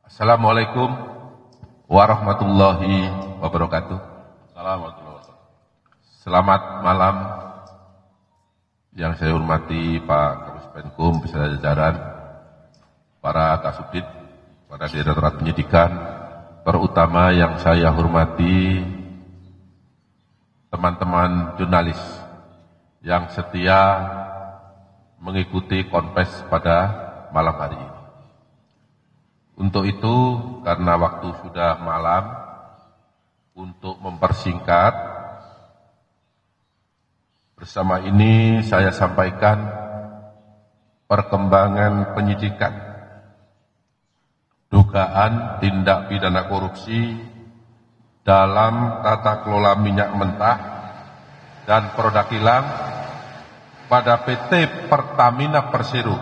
Assalamualaikum warahmatullahi wabarakatuh. Selamat malam yang saya hormati Pak Kapus Penkum beserta jajaran, para Kasubdit, para Direktorat Penyidikan, terutama yang saya hormati teman-teman jurnalis yang setia mengikuti konfes pada malam hari ini. Untuk itu, karena waktu sudah malam, untuk mempersingkat, bersama ini saya sampaikan perkembangan penyidikan dugaan tindak pidana korupsi dalam tata kelola minyak mentah dan produk kilang pada PT Pertamina Persero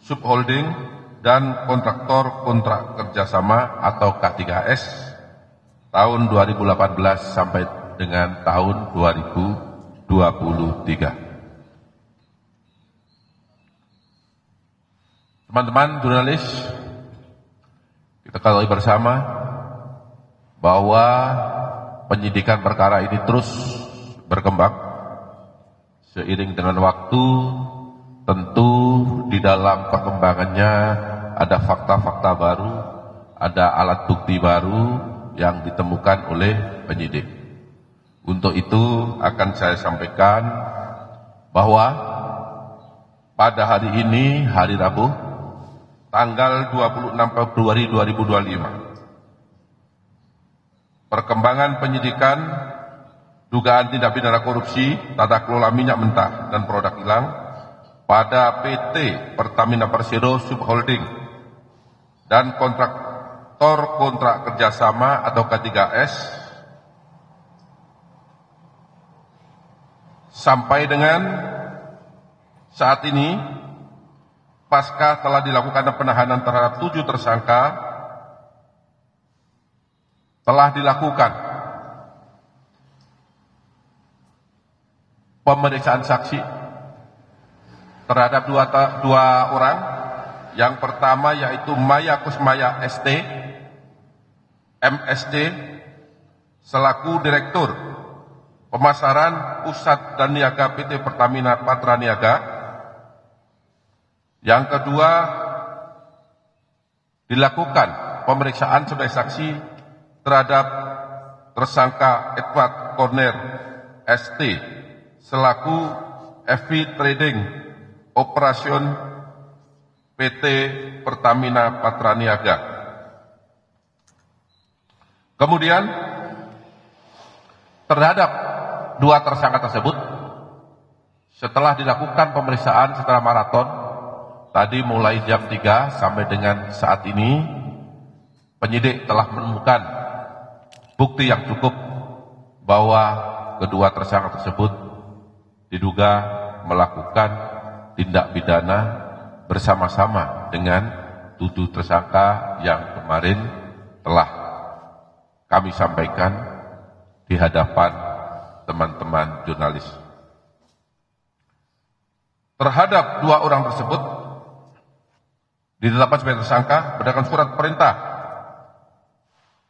Subholding dan kontraktor kontrak kerjasama atau K3S tahun 2018 sampai dengan tahun 2023. Teman-teman jurnalis, kita ketahui bersama bahwa penyidikan perkara ini terus berkembang seiring dengan waktu. Tentu di dalam perkembangannya ada fakta-fakta baru, ada alat bukti baru yang ditemukan oleh penyidik. Untuk itu akan saya sampaikan bahwa pada hari ini, hari Rabu, tanggal 26 Februari 2025, perkembangan penyidikan dugaan tindak pidana korupsi tata kelola minyak mentah dan produk kilang pada PT Pertamina Persero Subholding dan kontraktor kontrak kerjasama atau K3S sampai dengan saat ini, pasca telah dilakukan penahanan terhadap 7 tersangka, telah dilakukan pemeriksaan saksi terhadap dua orang. Yang pertama yaitu Maya Kusmaya ST, MSD, selaku Direktur Pemasaran Pusat dan Niaga PT Pertamina Patra Niaga. Yang kedua, dilakukan pemeriksaan sebagai saksi terhadap tersangka Edward Corner ST, selaku FV Trading Operation PT Pertamina Patra Niaga. Kemudian terhadap 2 tersangka tersebut, setelah dilakukan pemeriksaan secara maraton, tadi mulai jam 3 sampai dengan saat ini, penyidik telah menemukan bukti yang cukup bahwa kedua tersangka tersebut diduga melakukan tindak pidana bersama-sama dengan 7 tersangka yang kemarin telah kami sampaikan di hadapan teman-teman jurnalis. Terhadap 2 orang tersebut ditetapkan sebagai tersangka berdasarkan surat perintah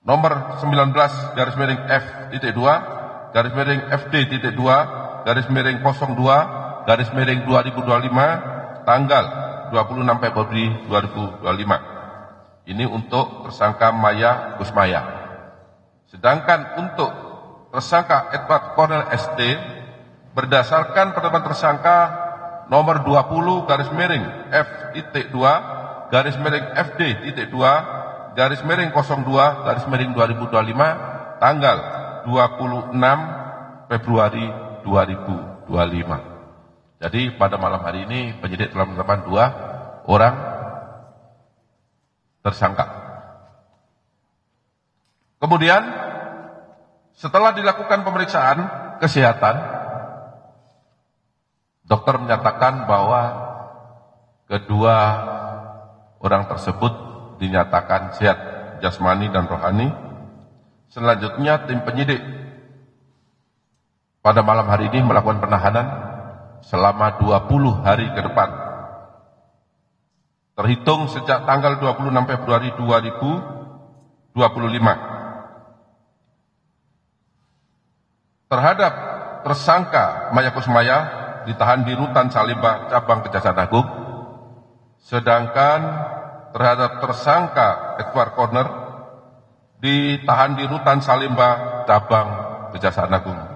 nomor 19-FD-2-02-02/2025 tanggal 26 Februari 2025. Ini untuk tersangka Maya Kusmaya. Sedangkan untuk tersangka Edward Cornel ST, berdasarkan penetapan tersangka nomor 20-FD-2-02-02/2025 tanggal 26 Februari 2025. Jadi pada malam hari ini penyidik telah menetapkan 2 orang tersangka. Kemudian setelah dilakukan pemeriksaan kesehatan, dokter menyatakan bahwa kedua orang tersebut dinyatakan sehat jasmani dan rohani. Selanjutnya tim penyidik pada malam hari ini melakukan penahanan selama 20 hari ke depan terhitung sejak tanggal 26 Februari 2025. Terhadap tersangka Maya Kusmaya ditahan di Rutan Salemba Cabang Kejaksaan Agung, sedangkan terhadap tersangka Edward Corner ditahan di Rutan Salemba Cabang Kejaksaan Agung.